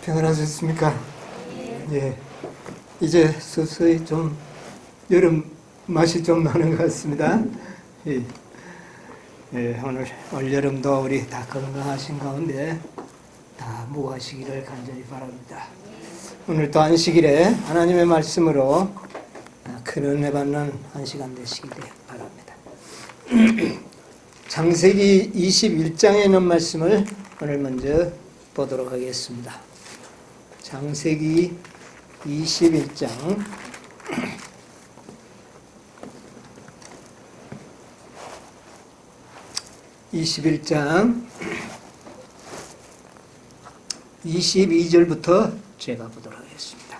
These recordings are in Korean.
평안하셨습니까? 예. 이제 서서히 좀 여름 맛이 좀 나는 것 같습니다. 예. 예, 오늘 올여름도 우리 다 건강하신 가운데 다 무하시기를 간절히 바랍니다. 오늘 또 안식일에 하나님의 말씀으로 큰 은혜 받는 한 시간 되시기 바랍니다. 창세기 21장에 있는 말씀을 오늘 먼저 보도록 하겠습니다. 창세기 21장 22절부터 제가 보도록 하겠습니다.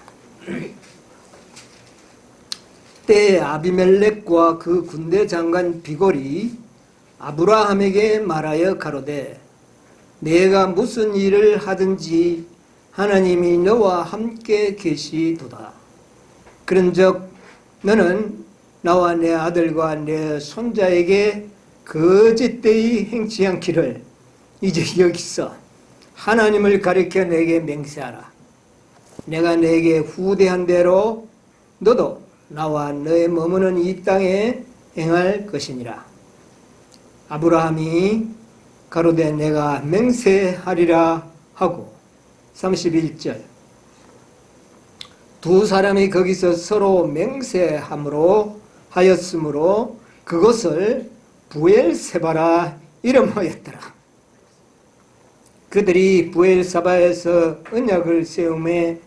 때에 아비멜렉과 그 군대 장관 비골이 아브라함에게 말하여 가로되 내가 무슨 일을 하든지 하나님이 너와 함께 계시도다. 그런즉 너는 나와 내 아들과 내 손자에게 거짓되이 행치 않기를 이제 여기서 하나님을 가리켜 내게 맹세하라. 내가 내게 후대한 대로 너도 나와 너의 머무는 이 땅에 행할 것이니라. 아브라함이 가로되 내가 맹세하리라 하고 31절 두 사람이 거기서 서로 맹세함으로 하였으므로 그것을 부엘세바라 이름하였더라. 그들이 부엘세바에서 언약을 세우매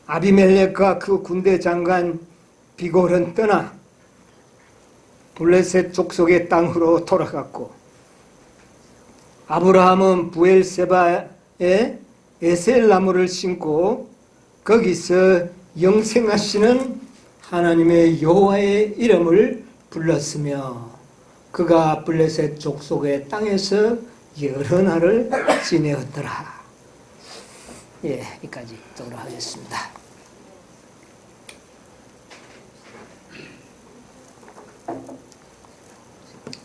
아비멜렉과 그 군대 장관 비골은 떠나 블레셋 족속의 땅으로 돌아갔고 아브라함은 부엘세바에 에셀나무를 심고 거기서 영생하시는 하나님의 여호와의 이름을 불렀으며 그가 블레셋 족속의 땅에서 여러 날을 지내었더라. 예, 여기까지 읽도록 하겠습니다.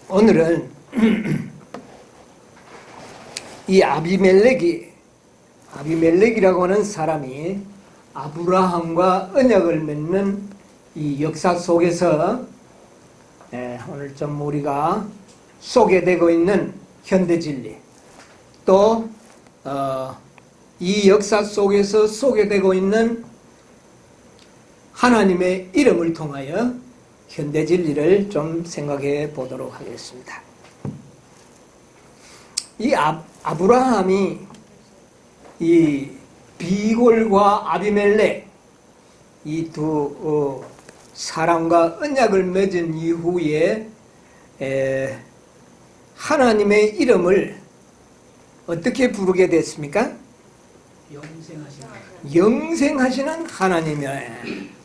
오늘은 이 아비멜렉이라고 하는 사람이 아브라함과 언약을 맺는 이 역사 속에서 오늘 좀 우리가 소개되고 있는 현대진리 또 이 역사 속에서 소개되고 있는 하나님의 이름을 통하여 현대진리를 좀 생각해 보도록 하겠습니다. 이 아브라함이 이 비골과 아비멜렉 이 두 사람과 언약을 맺은 이후에 하나님의 이름을 어떻게 부르게 됐습니까? 영생하시는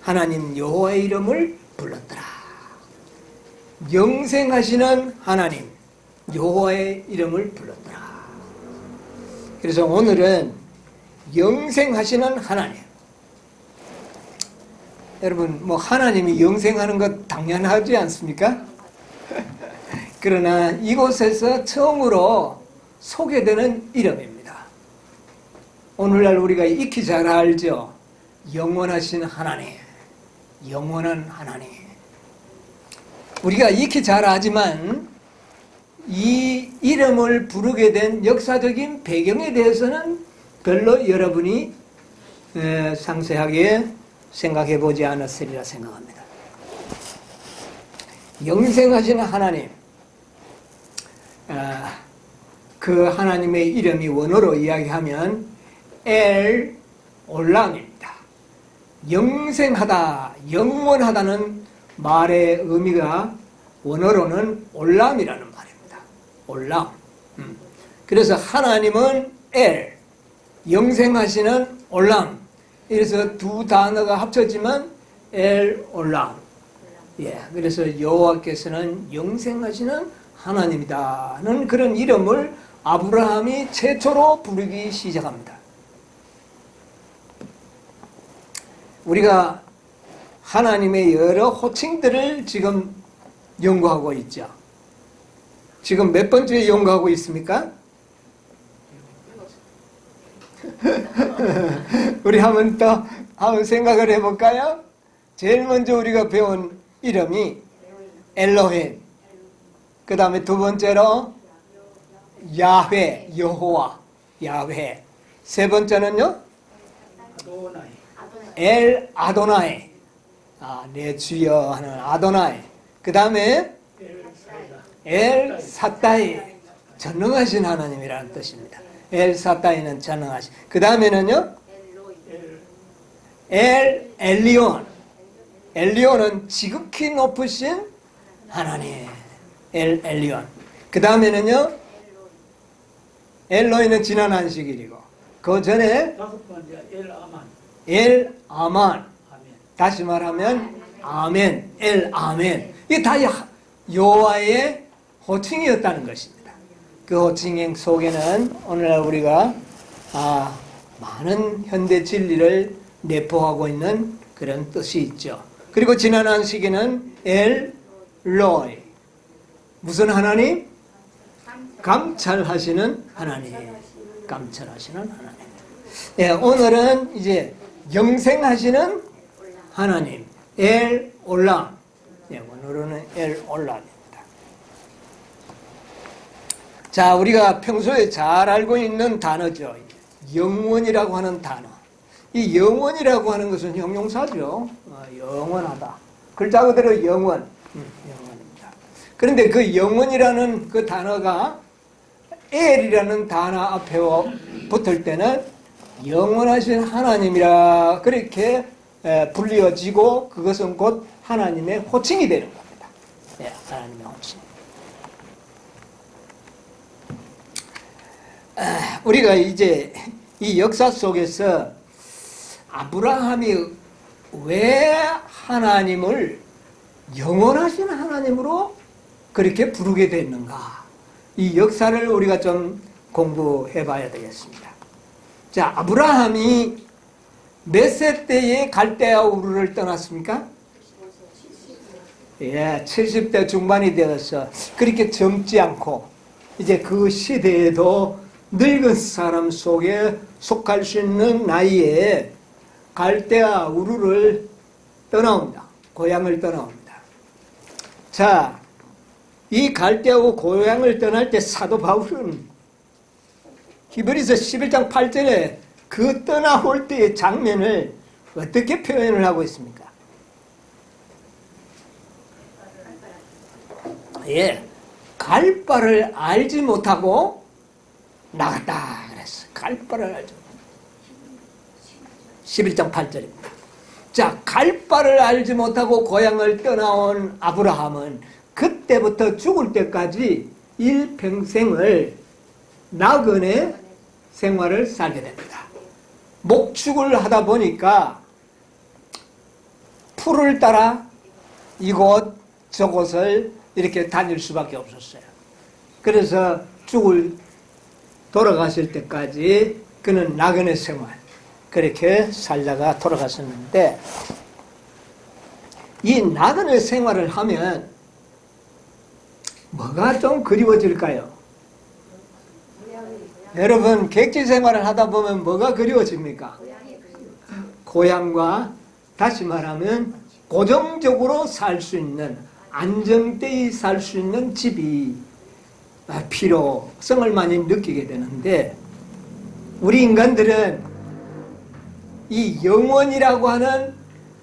하나님 여호와의 이름을 불렀더라. 영생하시는 하나님 여호와의 이름을 불렀더라. 그래서 오늘은 영생하시는 하나님. 여러분 뭐 하나님이 영생하는 것 당연하지 않습니까? 그러나 이곳에서 처음으로 소개되는 이름입니다. 오늘날 우리가 익히 잘 알죠. 영원하신 하나님, 영원한 하나님. 우리가 익히 잘 알지만 이 이름을 부르게 된 역사적인 배경에 대해서는 별로 여러분이 상세하게 생각해 보지 않았으리라 생각합니다. 영생하시는 하나님, 그 하나님의 이름이 원어로 이야기하면 엘 올람입니다. 영생하다, 영원하다는 말의 의미가 원어로는 올람이라는 말입니다. 올람. 그래서 하나님은 엘, 영생하시는 올람. 이래서 두 단어가 합쳐지면 엘 올람. 예, 그래서 여호와께서는 영생하시는 하나님이다는 그런 이름을 아브라함이 최초로 부르기 시작합니다. 우리가 하나님의 여러 호칭들을 지금 연구하고 있죠. 지금 몇 번째 연구하고 있습니까? 우리 한번 생각을 해볼까요? 제일 먼저 우리가 배운 이름이 엘로힘. 그 다음에 두 번째로 야훼, 여호와, 야훼. 세 번째는요? 엘 아도나이. 내 주여 하는 아도나이. 그 다음에 엘 사타이, 전능하신 하나님이라는 뜻입니다. 엘 사타이는 전능하신. 그 다음에는요? 엘 엘리온. 엘리온은 지극히 높으신 하나님. 엘 엘리온. 그 다음에는요? 엘로이는 지난 안식일이고, 그 전에 다섯 번째 엘 아만. 엘 아만. 아멘. 다시 말하면 아멘, 엘 아멘. 이게 다 여호와의 호칭이었다는 것입니다. 그 호칭 속에는 오늘날 우리가 많은 현대 진리를 내포하고 있는 그런 뜻이 있죠. 그리고 지난 안식일은 엘 로이. 무슨 하나님? 감찰하시는 하나님. 감찰하시는 하나님. 예, 오늘은 이제 영생하시는 하나님. 엘 올람. 예, 오늘은 엘 올람입니다. 자, 우리가 평소에 잘 알고 있는 단어죠. 영원이라고 하는 단어. 이 영원이라고 하는 것은 형용사죠. 영원하다. 글자 그대로 영원. 영원입니다. 그런데 그 영원이라는 그 단어가 엘이라는 단어 앞에 붙을 때는 영원하신 하나님이라 그렇게 불리어지고 그것은 곧 하나님의 호칭이 되는 겁니다. 네, 하나님의 호칭. 우리가 이제 이 역사 속에서 아브라함이 왜 하나님을 영원하신 하나님으로 그렇게 부르게 됐는가? 이 역사를 우리가 좀 공부해 봐야 되겠습니다. 자, 아브라함이 몇 세 때에 갈대아 우르를 떠났습니까? 예, 70대 중반이 되어서 그렇게 젊지 않고 이제 그 시대에도 늙은 사람 속에 속할 수 있는 나이에 갈대아 우르를 떠나옵니다. 고향을 떠나옵니다. 자, 이 갈대아고 고향을 떠날 때 사도 바울은 히브리서 11장 8절에 그 떠나올 때의 장면을 어떻게 표현을 하고 있습니까? 예, 갈 바를 알지 못하고 나갔다 그랬어. 갈 바를 알지 못하고. 11장 8절입니다. 자, 갈 바를 알지 못하고 고향을 떠나온 아브라함은 그때부터 죽을 때까지 일평생을 나그네 생활을 살게 됩니다. 목축을 하다 보니까 풀을 따라 이곳 저곳을 이렇게 다닐 수밖에 없었어요. 그래서 돌아가실 때까지 그는 나그네 생활 그렇게 살다가 돌아갔었는데, 이 나그네 생활을 하면 뭐가 좀 그리워질까요? 여러분, 객지 생활을 하다 보면 뭐가 그리워집니까? 고향과, 다시 말하면 고정적으로 살 수 있는, 안정되이 살 수 있는 집이 필요성을 많이 느끼게 되는데, 우리 인간들은 이 영원이라고 하는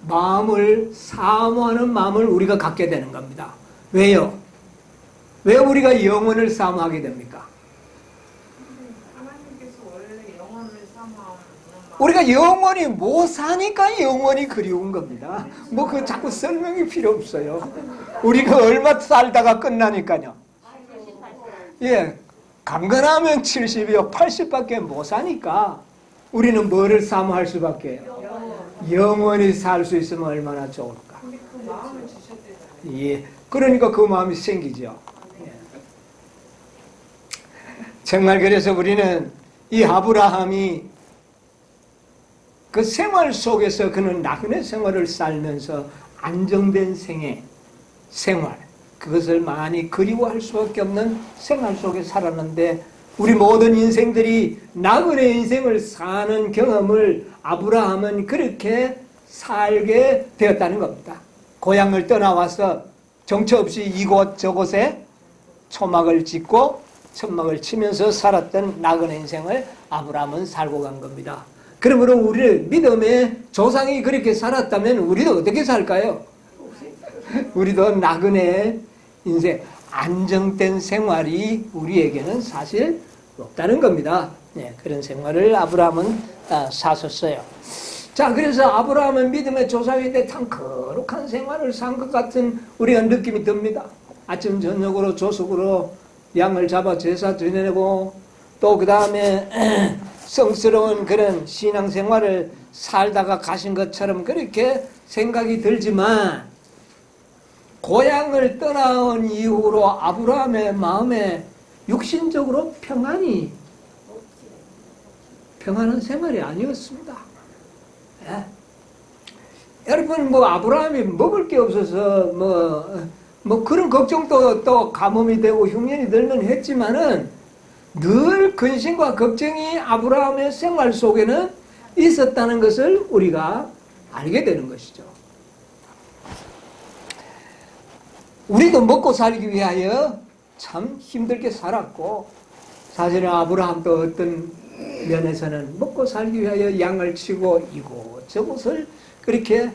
마음을, 사모하는 마음을 우리가 갖게 되는 겁니다. 왜요? 왜 우리가 영원을 사모하게 됩니까? 우리가 영원히 못 사니까 영원히 그리운 겁니다. 뭐 그 자꾸 설명이 필요 없어요. 우리가 얼마 살다가 끝나니까요. 예, 강건하면 70이요, 80밖에 못 사니까 우리는 뭐를 사모할 수밖에? 영원히 살 수 있으면 얼마나 좋을까? 예, 그러니까 그 마음이 생기죠. 예. 정말 그래서 우리는 이 아브라함이 그 생활 속에서 그는 나그네 생활을 살면서 안정된 생활, 그것을 많이 그리워할 수밖에 없는 생활 속에 살았는데, 우리 모든 인생들이 나그네 인생을 사는 경험을 아브라함은 그렇게 살게 되었다는 겁니다. 고향을 떠나와서 정처 없이 이곳 저곳에 초막을 짓고 천막을 치면서 살았던 나그네 인생을 아브라함은 살고 간 겁니다. 그러므로 우리 믿음의 조상이 그렇게 살았다면 우리도 어떻게 살까요? 우리도 나그네 인생, 안정된 생활이 우리에게는 사실 없다는 겁니다. 네, 그런 생활을 아브라함은 사셨어요. 자, 그래서 아브라함은 믿음의 조상인데 참 거룩한 생활을 산 것 같은 우리가 느낌이 듭니다. 아침 저녁으로 조석으로 양을 잡아 제사 드리고 또 그 다음에 성스러운 그런 신앙생활을 살다가 가신 것처럼 그렇게 생각이 들지만 고향을 떠나온 이후로 아브라함의 마음에 육신적으로 평안한 생활이 아니었습니다. 예. 여러분 아브라함이 먹을 게 없어서 그런 걱정도 또 가뭄이 되고 흉년이 들면 했지만은 늘 근심과 걱정이 아브라함의 생활 속에는 있었다는 것을 우리가 알게 되는 것이죠. 우리도 먹고 살기 위하여 참 힘들게 살았고 사실은 아브라함도 어떤 면에서는 먹고 살기 위하여 양을 치고 이곳저곳을 그렇게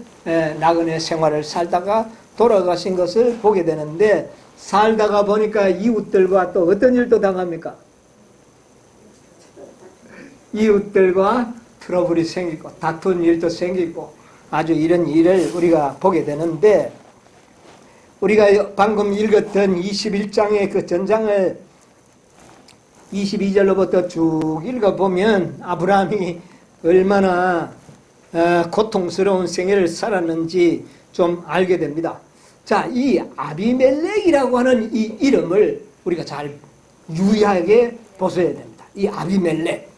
나그네 생활을 살다가 돌아가신 것을 보게 되는데 살다가 보니까 이웃들과 또 어떤 일도 당합니까? 이웃들과 트러블이 생기고 다툰 일도 생기고 아주 이런 일을 우리가 보게 되는데 우리가 방금 읽었던 21장의 그 전장을 22절로부터 쭉 읽어보면 아브라함이 얼마나 고통스러운 생애를 살았는지 좀 알게 됩니다. 자, 이 아비멜렉이라고 하는 이 이름을 우리가 잘 유의하게 보셔야 됩니다. 이 아비멜렉,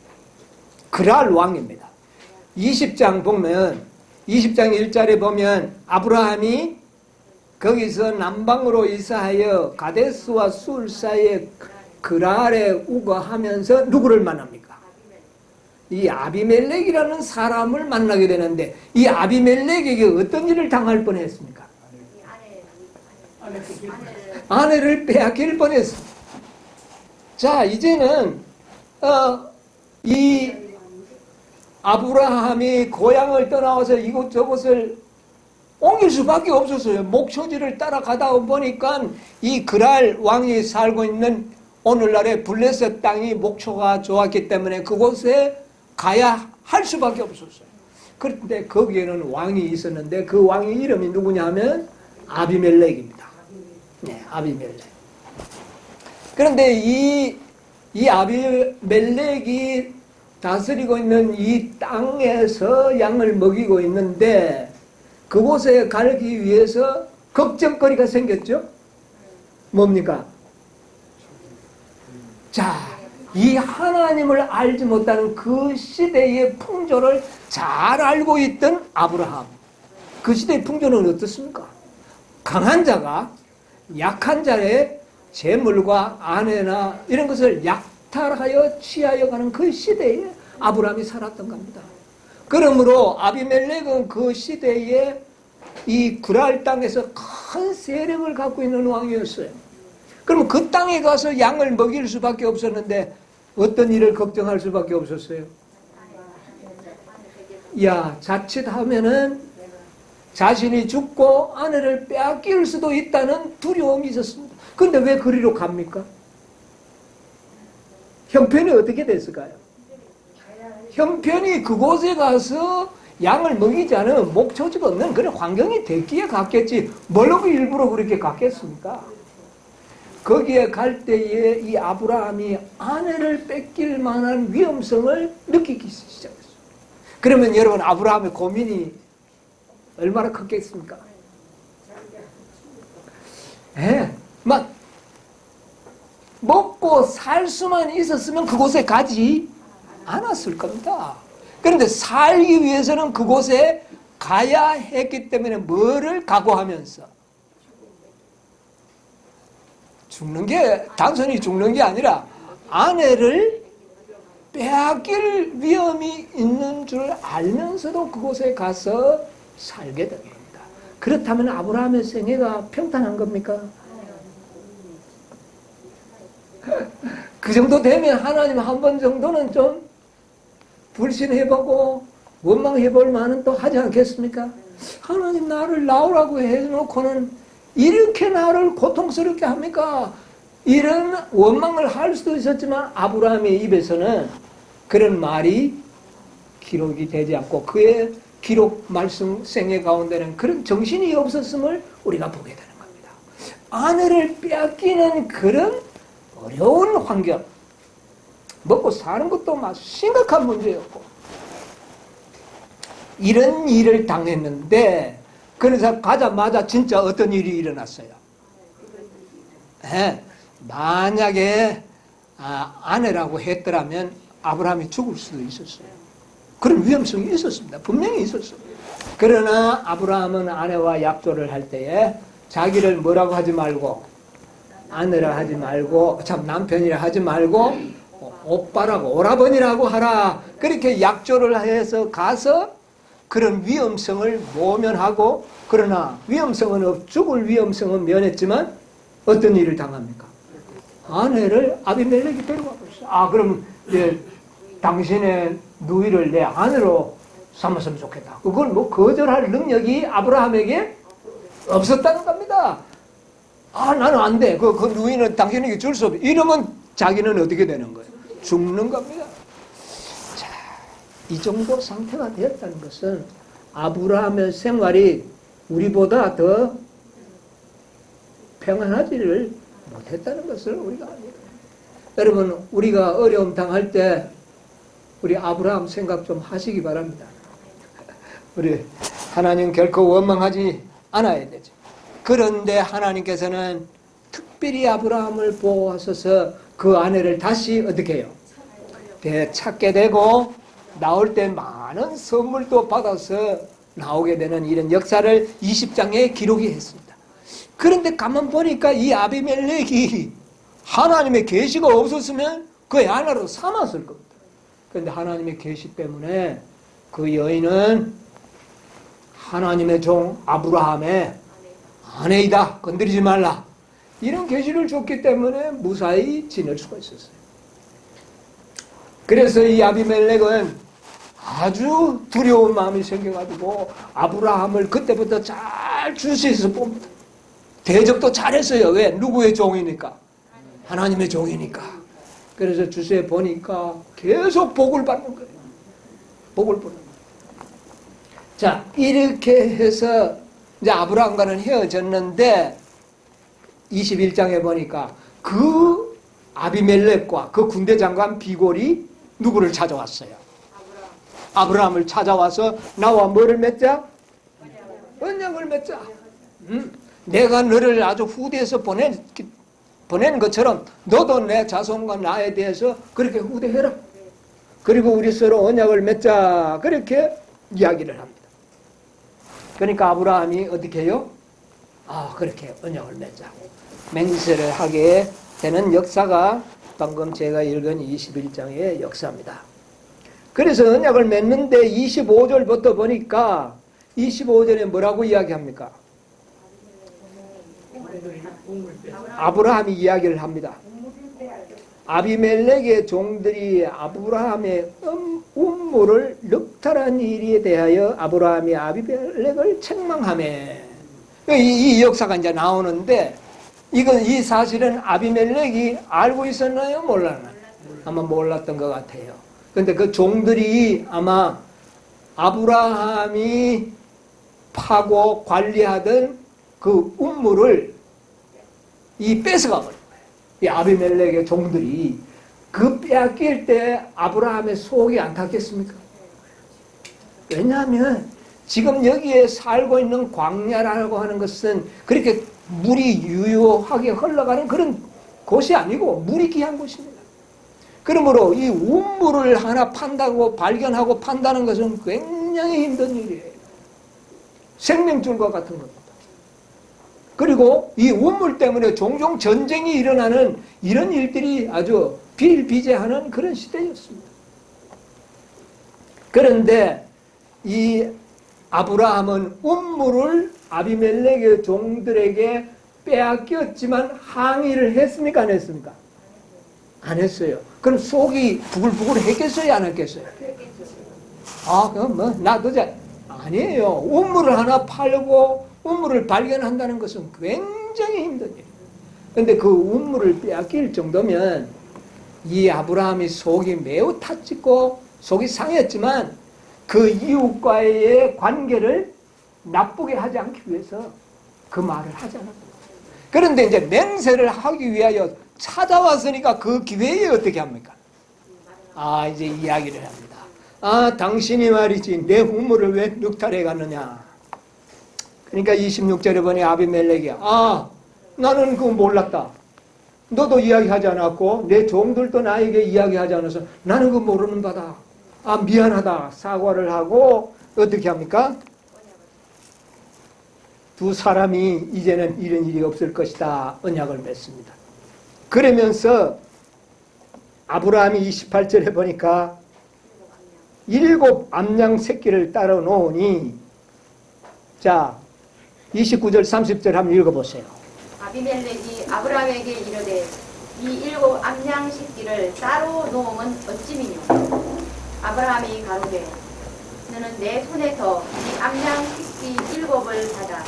그랄 왕입니다. 20장 보면 20장 1절에 보면 아브라함이 거기서 남방으로 이사하여 가데스와 술 사이에 그랄에 우거하면서 누구를 만납니까? 이 아비멜렉이라는 사람을 만나게 되는데 이 아비멜렉에게 어떤 일을 당할 뻔했습니까? 아내를 빼앗길 뻔했습니다. 자, 이제는 이 아브라함이 고향을 떠나와서 이곳저곳을 옮길 수밖에 없었어요. 목초지를 따라가다 보니까 이 그랄 왕이 살고 있는 오늘날의 블레셋 땅이 목초가 좋았기 때문에 그곳에 가야 할 수밖에 없었어요. 그런데 거기에는 왕이 있었는데 그 왕의 이름이 누구냐 하면 아비멜렉입니다. 네, 아비멜렉. 그런데 이 아비멜렉이 다스리고 있는 이 땅에서 양을 먹이고 있는데 그곳에 가기 위해서 걱정거리가 생겼죠? 뭡니까? 자, 이 하나님을 알지 못하는 그 시대의 풍조를 잘 알고 있던 아브라함. 그 시대의 풍조는 어떻습니까? 강한 자가 약한 자의 재물과 아내나 이런 것을 약탈하여 취하여 가는 그 시대에 아브라함이 살았던 겁니다. 그러므로 아비멜렉은 그 시대에 이 그랄 땅에서 큰 세력을 갖고 있는 왕이었어요. 그러면 그 땅에 가서 양을 먹일 수밖에 없었는데 어떤 일을 걱정할 수밖에 없었어요? 야, 자칫하면은 자신이 죽고 아내를 빼앗길 수도 있다는 두려움이 있었습니다. 그런데 왜 그리로 갑니까? 형편이 어떻게 됐을까요? 형편이 그곳에 가서 양을 먹이지 않으면 목초지가 없는 그런 환경이 됐기에 갔겠지 뭐라고 일부러 그렇게 갔겠습니까? 거기에 갈 때에 이 아브라함이 아내를 뺏길 만한 위험성을 느끼기 시작했어요. 그러면 여러분 아브라함의 고민이 얼마나 컸겠습니까? 막 먹고 살 수만 있었으면 그곳에 가지 않았을 겁니다. 그런데 살기 위해서는 그곳에 가야 했기 때문에 뭐를 각오하면서 죽는 게 단순히 죽는 게 아니라 아내를 빼앗길 위험이 있는 줄 알면서도 그곳에 가서 살게 된 겁니다. 그렇다면 아브라함의 생애가 평탄한 겁니까? 그 정도 되면 하나님 한 번 정도는 좀 불신해보고 원망해볼 만은 또 하지 않겠습니까? 하나님 나를 나오라고 해놓고는 이렇게 나를 고통스럽게 합니까? 이런 원망을 할 수도 있었지만 아브라함의 입에서는 그런 말이 기록이 되지 않고 그의 기록 말씀 생애 가운데는 그런 정신이 없었음을 우리가 보게 되는 겁니다. 아내를 빼앗기는 그런 어려운 환경, 먹고 사는 것도 막 심각한 문제였고 이런 일을 당했는데 그래서 가자마자 진짜 어떤 일이 일어났어요. 네, 만약에 아내라고 했더라면 아브라함이 죽을 수도 있었어요. 그런 위험성이 있었습니다. 분명히 있었어요. 그러나 아브라함은 아내와 약조를 할 때에 자기를 뭐라고 하지 말고 아내라 하지 말고 참 남편이라 하지 말고 오빠라고 오라버니라고 하라. 그렇게 약조를 해서 가서 그런 위험성을 모면하고 그러나 위험성은 죽을 위험성은 면했지만 어떤 일을 당합니까? 아내를 아비멜렉이 데려가 버렸어요. 그럼 당신의 누이를 내 아내로 삼았으면 좋겠다. 그걸 뭐 거절할 능력이 아브라함에게 없었다는 겁니다. 나는 안 돼. 그 누이는 당신에게 줄 수 없어. 이러면 자기는 어떻게 되는 거예요? 죽는 겁니다. 자, 이 정도 상태가 되었다는 것은 아브라함의 생활이 우리보다 더 평안하지를 못했다는 것을 우리가 압니다. 여러분, 우리가 어려움 당할 때 우리 아브라함 생각 좀 하시기 바랍니다. 우리 하나님 결코 원망하지 않아야 되죠. 그런데 하나님께서는 특별히 아브라함을 보호하셔서 그 아내를 다시 어떻게 해요? 되찾게 되고 나올 때 많은 선물도 받아서 나오게 되는 이런 역사를 20장에 기록이 했습니다. 그런데 가만 보니까 이 아비멜렉이 하나님의 계시가 없었으면 그의 아내로 삼았을 겁니다. 그런데 하나님의 계시 때문에 그 여인은 하나님의 종 아브라함의 아내이다. 건드리지 말라. 이런 계시를 줬기 때문에 무사히 지낼 수가 있었어요. 그래서 이 아비멜렉은 아주 두려운 마음이 생겨가지고 아브라함을 그때부터 잘 주시해서 봅니다. 대접도 잘했어요. 왜? 누구의 종이니까? 하나님의 종이니까. 그래서 주시해 보니까 계속 복을 받는 거예요. 복을 받는 거예요. 자, 이렇게 해서 이제 아브라함과는 헤어졌는데 21장에 보니까 그 아비멜렉과 그 군대 장관 비골이 누구를 찾아왔어요? 아브라함을 찾아와서 나와 뭐를 맺자? 언약을 맺자. 내가 너를 아주 후대에서 보낸 것처럼 너도 내 자손과 나에 대해서 그렇게 후대해라. 그리고 우리 서로 언약을 맺자. 그렇게 이야기를 합니다. 그러니까 아브라함이 어떻게 해요? 그렇게 언약을 맺자고 맹세를 하게 되는 역사가 방금 제가 읽은 21장의 역사입니다. 그래서 언약을 맺는데 25절부터 보니까 25절에 뭐라고 이야기합니까? 아브라함이 이야기를 합니다. 아비멜렉의 종들이 아브라함의 음모를 늑탈한 일에 대하여 아브라함이 아비멜렉을 책망하매. 이 역사가 이제 나오는데 이 사실은 아비멜렉이 알고 있었나요? 몰랐나요? 아마 몰랐던 것 같아요. 그런데 그 종들이 아마 아브라함이 파고 관리하던 그 음모를 뺏어가 버린 거예요. 이 아비멜렉의 종들이 그 빼앗길 때 아브라함의 속이 안 탔겠습니까? 왜냐하면 지금 여기에 살고 있는 광야라고 하는 것은 그렇게 물이 유효하게 흘러가는 그런 곳이 아니고 물이 귀한 곳입니다. 그러므로 이 운물을 하나 판다고 발견하고 판다는 것은 굉장히 힘든 일이에요. 생명줄과 같은 겁니다. 그리고 이 운물 때문에 종종 전쟁이 일어나는 이런 일들이 아주 비일비재하는 그런 시대였습니다. 그런데 이 아브라함은 운물을 아비멜렉의 종들에게 빼앗겼지만 항의를 했습니까? 안 했습니까? 안 했어요. 그럼 속이 부글부글 했겠어요? 안 했겠어요? 그럼 뭐 놔두자. 아니에요. 운물을 하나 팔고 운물을 발견한다는 것은 굉장히 힘든 일이에요. 그런데 그 운물을 빼앗길 정도면 이 아브라함이 속이 매우 타찍고 속이 상했지만 그 이웃과의 관계를 나쁘게 하지 않기 위해서 그 말을 하지 않았다. 그런데 이제 맹세를 하기 위하여 찾아왔으니까 그 기회에 어떻게 합니까? 이제 이야기를 합니다. 당신이 말이지 내 우물을 왜 늑탈해 갔느냐. 그러니까 26절에 보니 아비멜렉이 나는 그거 몰랐다. 너도 이야기하지 않았고 내 종들도 나에게 이야기하지 않아서 나는 그거 모르는 바다. 미안하다. 사과를 하고 어떻게 합니까? 두 사람이 이제는 이런 일이 없을 것이다. 언약을 맺습니다. 그러면서 아브라함이 28절에 보니까 7 암양 새끼를 따라 놓으니, 자 29절 30절 한번 읽어보세요. 아비멜렉이 아브라함에게 이르되 이 7 암양 새끼를 따로 놓음은 어찌미뇨. 아브라함이 가로되 너는 내 손에서 이 암양 새끼 7을 받아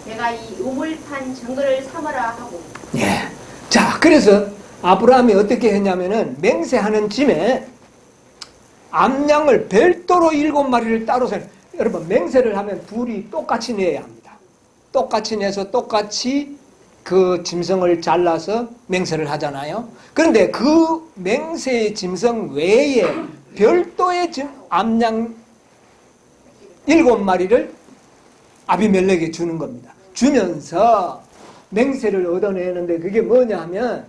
내가 이 우물판 증거를 삼으라 하고. 예. 자, 그래서 아브라함이 어떻게 했냐면은 맹세하는 짐에 암양을 별도로 7마리를 따로 세. 여러분 맹세를 하면 둘이 똑같이 내야 합니다. 똑같이 내서 똑같이 그 짐승을 잘라서 맹세를 하잖아요. 그런데 그 맹세의 짐승 외에 별도의 암양 7마리를 아비멜렉에 주는 겁니다. 주면서 맹세를 얻어내는데 그게 뭐냐 하면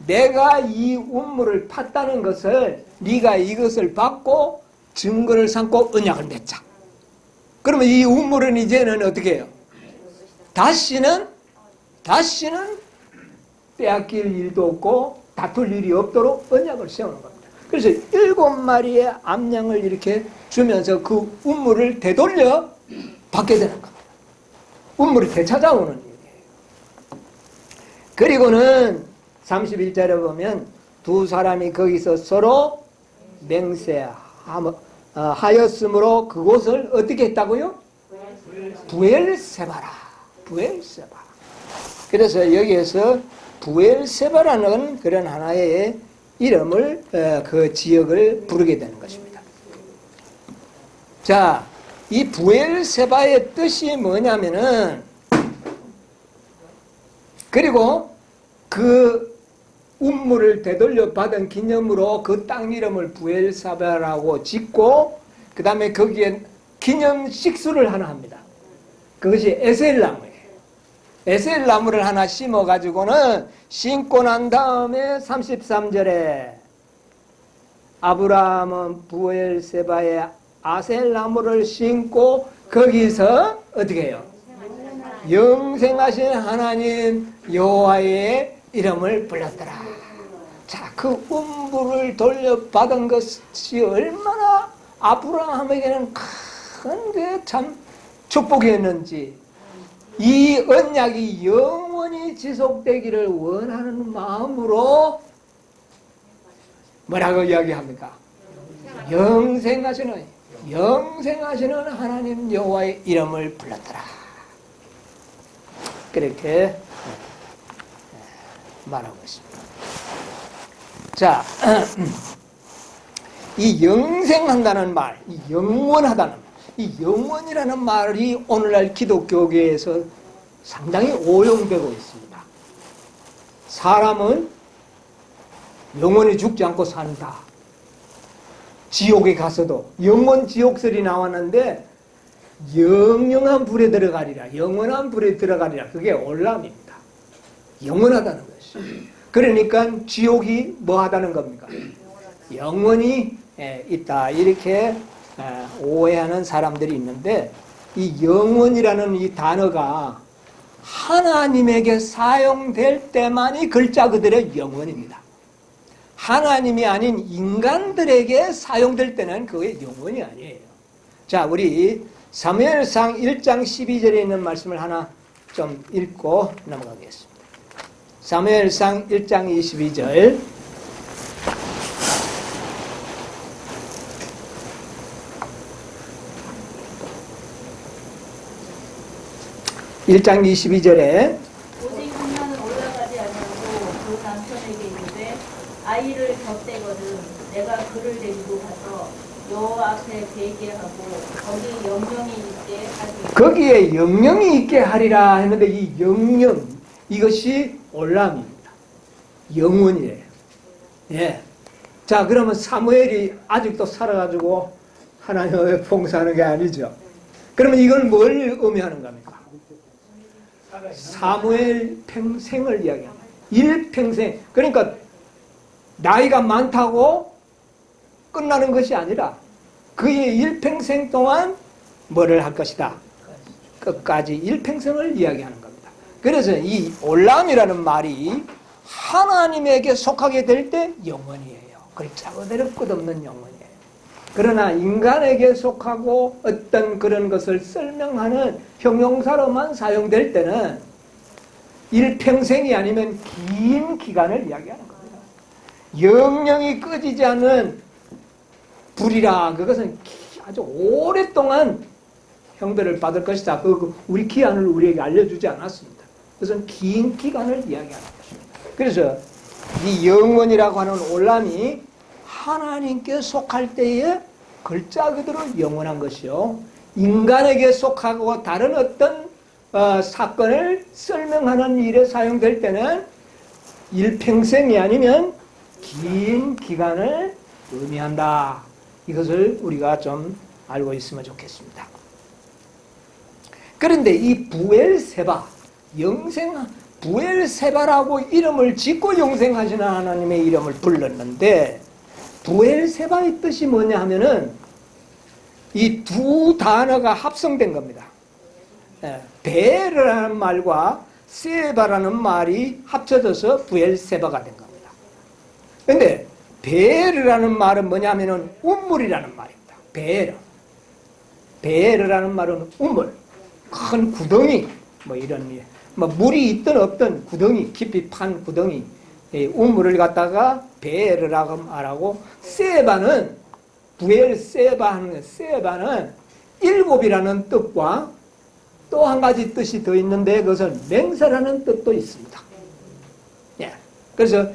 내가 이 운물을 팠다는 것을 네가 이것을 받고 증거를 삼고 언약을 맺자. 그러면 이 운물은 이제는 어떻게 해요? 다시는 빼앗길 일도 없고 다툴 일이 없도록 언약을 세우는 겁니다. 그래서 7마리의 암양을 이렇게 주면서 그 운물을 되돌려 받게 되는 겁니다. 운물이 되찾아오는 일이에요. 그리고는 31절에 보면 두 사람이 거기서 서로 맹세하였으므로 그곳을 어떻게 했다고요? 부엘세바라. 그래서 여기에서 부엘세바라는 그런 하나의 이름을 그 지역을 부르게 되는 것입니다. 자, 이 부엘세바의 뜻이 뭐냐면은 그리고 그 운물을 되돌려 받은 기념으로 그 땅 이름을 부엘세바라고 짓고 그 다음에 거기에 기념 식수를 하나 합니다. 그것이 에셀나무예요. 에셀나무를 하나 심어가지고는 심고 난 다음에 33절에 아브라함은 부엘세바에 아셀나무를 심고 거기서 어떻게 해요? 영생하신 하나님 여호와의 이름을 불렀더라. 자, 그 운물을 돌려받은 것이 얼마나 아브라함에게는 큰 게 참 축복이었는지, 이 언약이 영원히 지속되기를 원하는 마음으로 뭐라고 이야기합니까? 영생하시는 하나님 여호와의 이름을 불렀더라. 그렇게 말하고 있습니다. 자, 이 영생한다는 말, 이 영원하다는 말, 이 영원이라는 말이 오늘날 기독교계에서 상당히 오용되고 있습니다. 사람은 영원히 죽지 않고 산다. 지옥에 가서도 영원 지옥설이 나왔는데 영영한 불에 들어가리라, 영원한 불에 들어가리라. 그게 올람입니다. 영원하다는 것이. 그러니까 지옥이 뭐하다는 겁니까? 영원히 있다. 이렇게 오해하는 사람들이 있는데, 이 영원이라는 이 단어가 하나님에게 사용될 때만이 글자 그대로 영원입니다. 하나님이 아닌 인간들에게 사용될 때는 그게 영원이 아니에요. 자, 우리 사무엘상 1장 12절에 있는 말씀을 하나 좀 읽고 넘어가겠습니다. 사무엘상 1장 22절. 1장 22절에 오직 한나는 올라가지 아니하고 그 남편에게 이르되 아이를 덧대거든 내가 그를 데리고 가서 여호와 앞에 대기하고 거기 영영이 있게 하리. 거기에 영영이 있게 하리라 했는데 이 영영, 이것이 올람입니다. 영원이에요. 예. 자, 그러면 사무엘이 아직도 살아가지고 하나님을 봉사하는 게 아니죠. 그러면 이건 뭘 의미하는 겁니까? 사무엘 평생을 이야기합니다. 일평생. 그러니까 나이가 많다고 끝나는 것이 아니라 그의 일평생 동안 뭐를 할 것이다. 끝까지 일평생을 이야기하는 겁니다. 그래서 이 올람이라는 말이 하나님에게 속하게 될 때 영원이에요. 글자 그대로 끝없는 영원이에요. 그러나 인간에게 속하고 어떤 그런 것을 설명하는 형용사로만 사용될 때는 일평생이 아니면 긴 기간을 이야기하는 겁니다. 영영이 꺼지지 않는 불이라 그것은 아주 오랫동안 형벌을 받을 것이다. 우리 기한을 우리에게 알려주지 않았습니다. 그것은 긴 기간을 이야기하는 것입니다. 그래서 이 영원이라고 하는 올람이 하나님께 속할 때에 글자 그대로 영원한 것이요. 인간에게 속하고 다른 어떤 사건을 설명하는 일에 사용될 때는 일평생이 아니면 긴 기간을 의미한다. 이것을 우리가 좀 알고 있으면 좋겠습니다. 그런데 이 부엘세바, 부엘세바라고 이름을 짓고 영생하시는 하나님의 이름을 불렀는데 부엘세바의 뜻이 뭐냐 하면은 이 두 단어가 합성된 겁니다. 베르라는 말과 세바라는 말이 합쳐져서 부엘세바가 된 겁니다. 그런데 베르라는 말은 뭐냐면은 우물이라는 말입니다. 베르라는 말은 우물, 큰 구덩이, 뭐 이런 뭐 물이 있든 없든 구덩이, 깊이 판 구덩이, 우물을 갖다가 베르라고 말하고 세바는 부엘세바 하는 세바는 일곱이라는 뜻과 또 한 가지 뜻이 더 있는데 그것은 맹세라는 뜻도 있습니다. 예. 그래서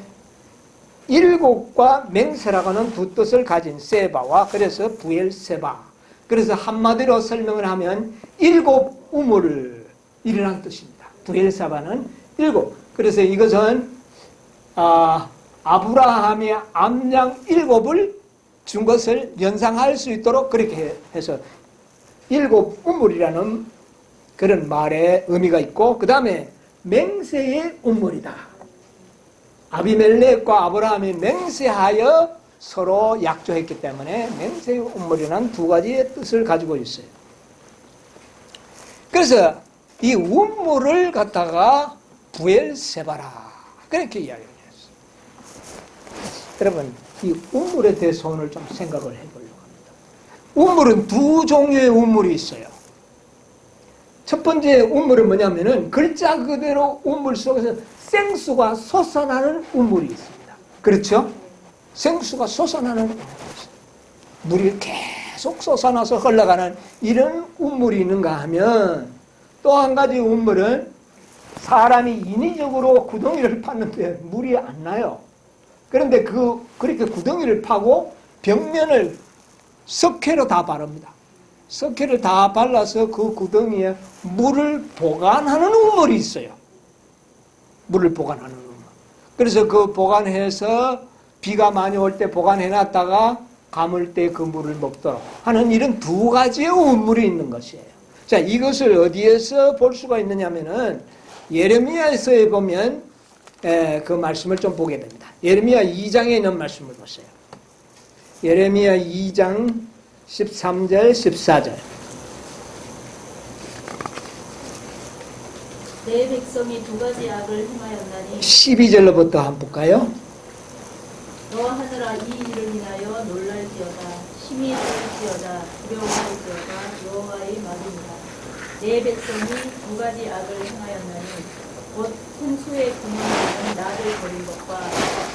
일곱과 맹세라고 하는 두 뜻을 가진 세바와 그래서 부엘세바. 그래서 한마디로 설명을 하면 일곱 우물이라는 뜻입니다. 부엘세바는 일곱. 그래서 이것은 아브라함이 암양 일곱을 준 것을 연상할 수 있도록 그렇게 해서 일곱 우물이라는 그런 말의 의미가 있고 그 다음에 맹세의 우물이다. 아비멜렉과 아브라함이 맹세하여 서로 약조했기 때문에 맹세의 우물이라는 두 가지의 뜻을 가지고 있어요. 그래서 이 우물을 갖다가 부엘세바라 그렇게 이야기를 했어요. 여러분 이 우물에 대해서 오늘 좀 생각을 해보려고 합니다. 우물은 두 종류의 우물이 있어요. 첫 번째 우물은 뭐냐면은 글자 그대로 우물 속에서 생수가 솟아나는 우물이 있습니다. 그렇죠? 생수가 솟아나는 우물이 있어요. 물이 계속 솟아나서 흘러가는 이런 우물이 있는가 하면 또 한 가지 우물은 사람이 인위적으로 구덩이를 팠는데 물이 안 나요. 그런데 그렇게 구덩이를 파고 벽면을 석회로 다 바릅니다. 석회를 다 발라서 그 구덩이에 물을 보관하는 우물이 있어요. 물을 보관하는 우물. 그래서 그 보관해서 비가 많이 올 때 보관해놨다가 가물 때 그 물을 먹도록 하는 이런 두 가지의 우물이 있는 것이에요. 자, 이것을 어디에서 볼 수가 있느냐면은 예레미야에서 보면 그 말씀을 좀 보게 됩니다. 예레미야 2장에 있는 말씀을 보세요. 예레미야 2장 13절 14절 내 백성이 두 가지 악을 행하였나니 12절로부터 한번 볼까요? 너 하늘아 이 일을 인하여 놀랄지어다 심히 놀랄지어다 두려워할지어다 여호와의 말입니다. 내 백성이 두 가지 악을 행하였나니 곧 생수의 근원은 나를 버린 것과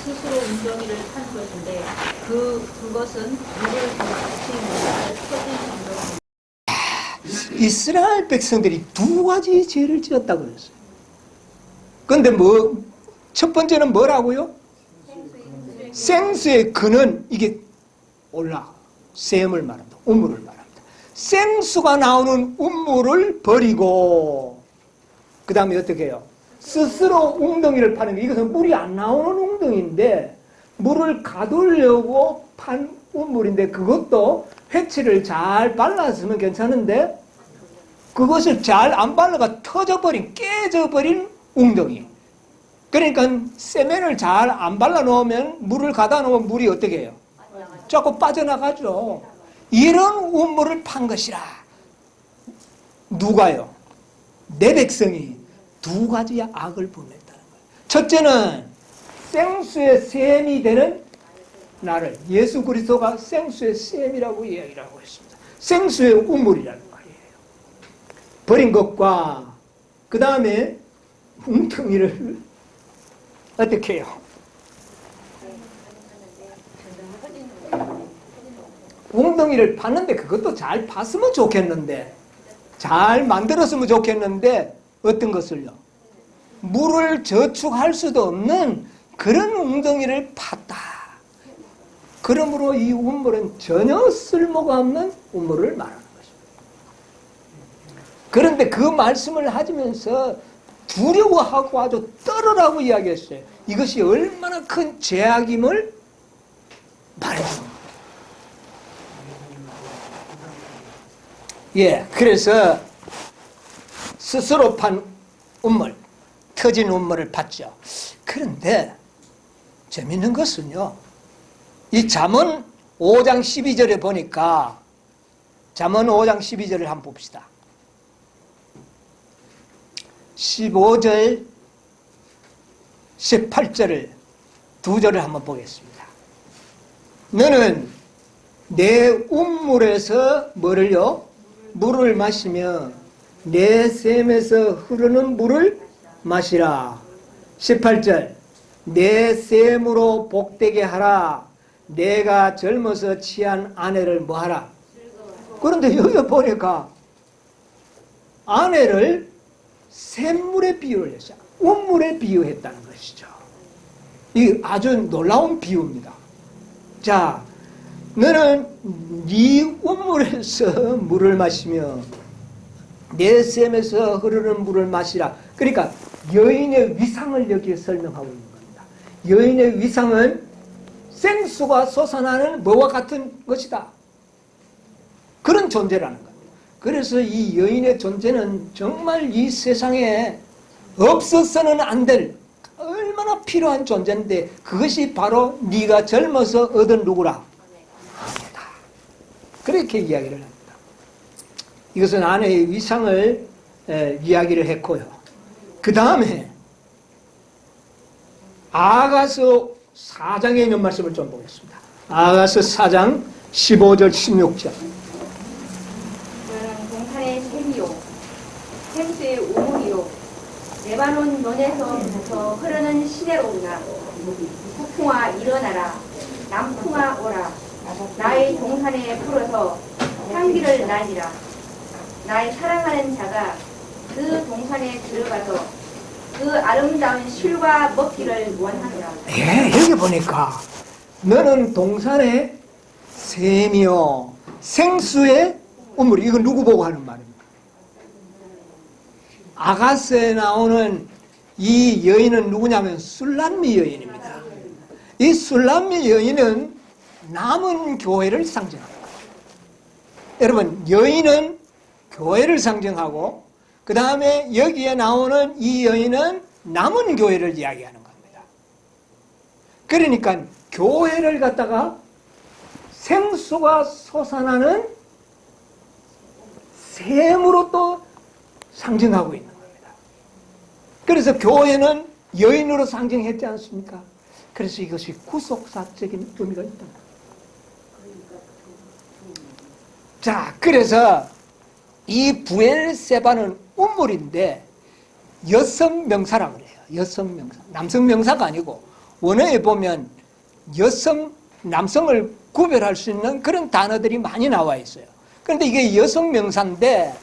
스스로 웅덩이를 판 것인데 그것은 물을 같이 몰아 터진 웅덩이. 이스라엘 백성들이 두 가지 죄를 지었다고 그랬어요. 그런데 첫 번째는 뭐라고요? 생수의 근원, 이게 샘을 말합니다. 우물을 말합니다. 생수가 나오는 우물을 버리고, 그 다음에 어떻게 해요? 스스로 웅덩이를 파는 게, 이것은 물이 안 나오는 웅덩이인데, 물을 가두려고 판 우물인데, 그것도 회치를 잘 발랐으면 괜찮은데, 그것을 잘 안 발라가 터져버린, 깨져버린 웅덩이. 그러니까 세면을 잘 안 발라 놓으면, 물을 가다 놓으면 물이 어떻게 해요? 자꾸 빠져나가죠. 이런 우물을 판 것이라. 누가요? 내 백성이 두 가지 악을 범했다는 거예요. 첫째는 생수의 샘이 되는 나를, 예수 그리스도가 생수의 샘이라고 이야기를 하고 있습니다. 생수의 우물이라는 말이에요. 버린 것과 그 다음에 웅덩이를 어떻게 해요? 웅덩이를 팠는데 그것도 잘 팠으면 좋겠는데, 잘 만들었으면 좋겠는데, 어떤 것을요? 물을 저축할 수도 없는 그런 웅덩이를 팠다. 그러므로 이 우물은 전혀 쓸모가 없는 우물을 말하는 것입니다. 그런데 그 말씀을 하면서 두려워하고 아주 떨으라고 이야기했어요. 이것이 얼마나 큰 죄악임을 말해줍니다. 예, 그래서 스스로 판 우물, 터진 우물을 팠죠. 그런데 재밌는 것은요, 이 잠언 5장 12절에 보니까, 잠언 5장 12절을 한번 봅시다. 15절, 18절을 두 절을 한번 보겠습니다. 너는 내 우물에서 뭐를요? 물을 마시며 내 샘에서 흐르는 물을 마시라. 18절, 내 샘으로 복되게 하라. 내가 젊어서 취한 아내를 뭐하라. 그런데 여기 보니까 아내를 샘물에 비유를 했어요. 우물에 비유했다는 것이죠. 이 아주 놀라운 비유입니다. 자, 너는 네 우물에서 물을 마시며 내 샘에서 흐르는 물을 마시라. 그러니까 여인의 위상을 여기에 설명하고 있는 겁니다. 여인의 위상은 생수가 솟아나는 뭐와 같은 것이다. 그런 존재라는 겁니다. 그래서 이 여인의 존재는 정말 이 세상에 없어서는 안 될 얼마나 필요한 존재인데, 그것이 바로 네가 젊어서 얻은 누구라? 아내다. 그렇게 이야기를 합니다. 이것은 아내의 위상을 이야기를 했고요. 그 다음에 아가서 4장에 있는 말씀을 좀 보겠습니다. 아가서 4장 15절 16절. 너는 동산의 샘이요 생수의 우물이요 레바논 논에서부터 흐르는 시내로구나. 북풍아 일어나라. 남풍아 오라. 나의 동산에 불어서 향기를 나니라. 나의 사랑하는 자가 그 동산에 들어가서 그 아름다운 실과 먹기를 원하노라. 예, 여기 보니까 너는 동산의 샘이요 생수의 우물. 이건 누구 보고 하는 말입니까? 아가스에 나오는 이 여인은 누구냐면 술람미 여인입니다. 이 술람미 여인은 남은 교회를 상징합니다. 여러분, 여인은 교회를 상징하고, 그 다음에 여기에 나오는 이 여인은 남은 교회를 이야기하는 겁니다. 그러니까 교회를 갖다가 생수가 솟아나는 샘으로 또 상징하고 있는 겁니다. 그래서 교회는 여인으로 상징했지 않습니까? 그래서 이것이 구속사적인 의미가 있다. 자, 그래서 이 부엘세바는 운물인데 여성 명사라고 그래요. 여성 명사. 남성 명사가 아니고 원어에 보면 여성, 남성을 구별할 수 있는 그런 단어들이 많이 나와 있어요. 그런데 이게 여성 명사인데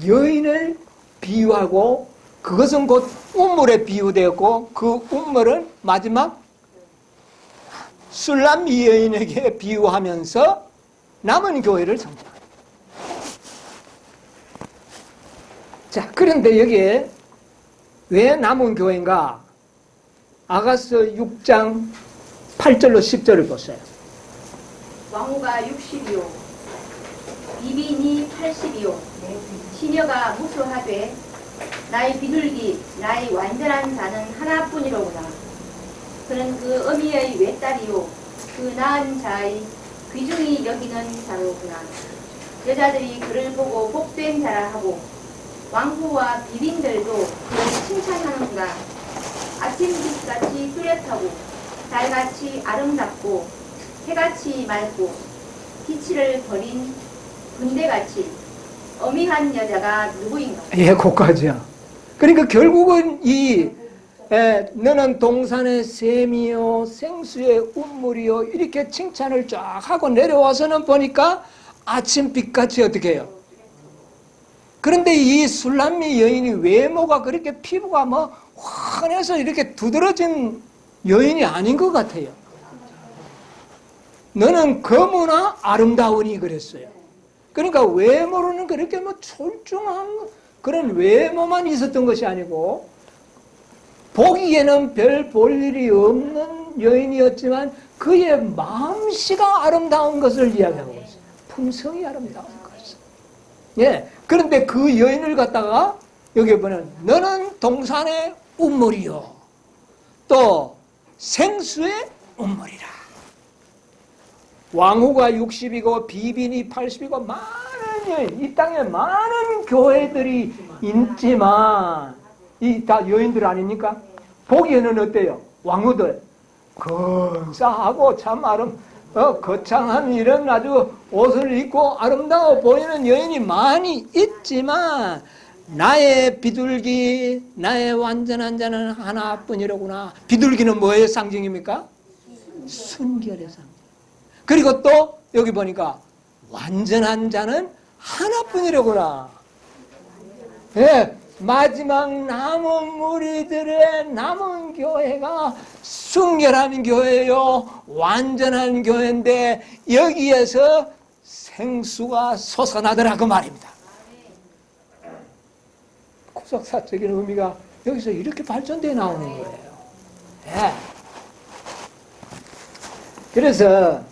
여인을 비유하고 그것은 곧 운물에 비유되었고 그 운물은 마지막 술람미 여인에게 비유하면서 남은 교회를 상징합니다. 자, 그런데 여기에 왜 남은 교회인가? 아가서 6장 8절로 10절을 보세요. 왕후가 60이요 비빈이 80이요 시녀가 무수하되 나의 비둘기 나의 완전한 자는 하나뿐이로구나. 그는 그 어미의 외딸이요 그 낳은 자의 귀중히 여기는 자로구나. 여자들이 그를 보고 복된 자라 하고 왕후와 비빈들도 그를 칭찬하는구나. 아침빛같이 뚜렷하고 달같이 아름답고 해같이 맑고 기치를 버린 군대같이 어미한 여자가 누구인가? 예, 그까지야. 그러니까 결국은 너는 동산의 샘이요 생수의 운물이요 이렇게 칭찬을 쫙 하고 내려와서는 보니까 아침빛같이 어떻게 해요? 그런데 이 술람미 여인이 외모가 그렇게 피부가 뭐 환해서 이렇게 두드러진 여인이 아닌 것 같아요. 너는 거무나 아름다우니 그랬어요. 그러니까 외모로는 그렇게 뭐 출중한 그런 외모만 있었던 것이 아니고 보기에는 별 볼 일이 없는 여인이었지만 그의 마음씨가 아름다운 것을 이야기하고 있어요. 품성이 아름다운 것을. 예. 그런데 그 여인을 갖다가 여기 보면 너는 동산의 운물이요 또 생수의 운물이라. 왕후가 60이고 비빈이 80이고 많은 여인, 이 땅에 많은 교회들이 있지만 이 다 여인들 아닙니까? 보기에는 어때요? 왕후들 근사하고 참 거창한 이런 아주 옷을 입고 아름다워 보이는 여인이 많이 있지만 나의 비둘기, 나의 완전한 자는 하나뿐이로구나. 비둘기는 뭐의 상징입니까? 순결의 상징. 그리고 또 여기 보니까 완전한 자는 하나뿐이로구나. 예, 마지막 남은 무리들의 남은 교회가 순결한 교회요 완전한 교회인데 여기에서 생수가 솟아나더라 그 말입니다. 구속사적인 의미가 여기서 이렇게 발전되어 나오는 거예요. 예. 그래서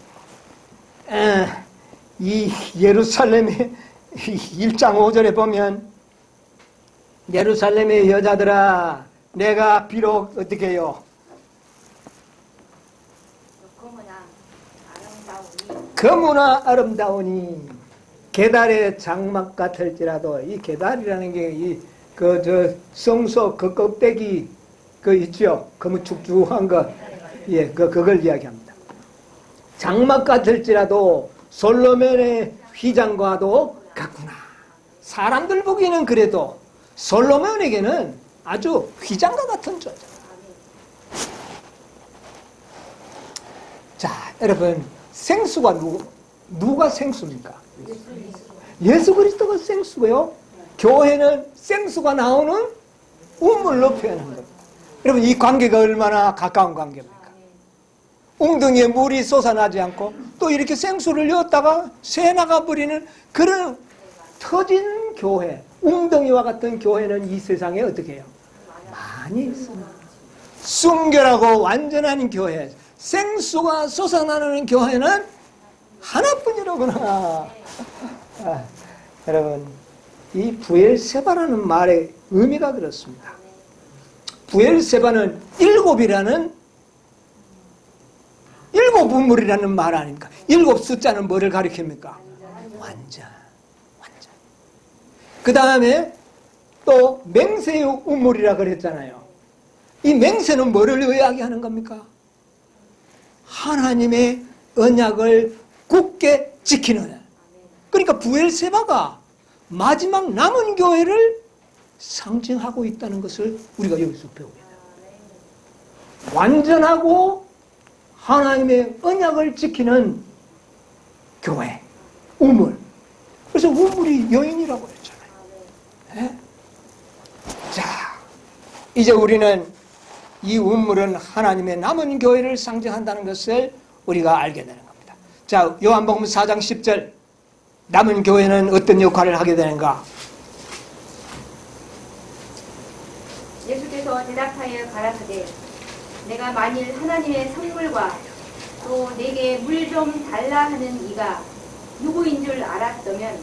이 예루살렘의 1장 5절에 보면 예루살렘의 여자들아 내가 비록 어떻게 해요? 거무나 아름다우니 게달의 장막 같을지라도 이 게달이라는 게 성소 그 껍데기 있죠? 거무 축축한 거 예, 그걸 이야기합니다. 장막 같을지라도 솔로몬의 휘장과도 같구나. 사람들 보기에는 그래도 솔로몬에게는 아주 휘장과 같은 존재. 자, 여러분 생수가 누가 생수입니까? 예수 그리스도가 생수고요. 교회는 생수가 나오는 우물로 표현한 겁니다. 여러분 이 관계가 얼마나 가까운 관계입니까? 웅덩이에 물이 솟아나지 않고 또 이렇게 생수를 넣었다가 새나가 버리는 그런 터진 교회, 웅덩이와 같은 교회는 이 세상에 어떻게 해요? 많이 있습니다. 순결하고 완전한 교회, 생수가 솟아나는 교회는 하나뿐이로구나. 여러분 이 부엘세바라는 말의 의미가 그렇습니다. 부엘세바는 일곱 우물이라는 말 아닙니까? 7 숫자는 뭐를 가리킵니까? 완전. 그 다음에 또 맹세의 우물이라 그랬잖아요. 이 맹세는 뭐를 이야기하는 겁니까? 하나님의 언약을 굳게 지키는. 그러니까 부엘세바가 마지막 남은 교회를 상징하고 있다는 것을 우리가 여기서 배우게 돼요. 완전하고 하나님의 언약을 지키는 교회, 우물. 그래서 우물이 여인이라고 했잖아요. 네? 자, 이제 우리는 이 우물은 하나님의 남은 교회를 상징한다는 것을 우리가 알게 되는 겁니다. 자, 요한복음 4장 10절. 남은 교회는 어떤 역할을 하게 되는가? 예수께서 대답하여 가라사대 내가 만일 하나님의 선물과 또 내게 물 좀 달라 하는 이가 누구인 줄 알았다면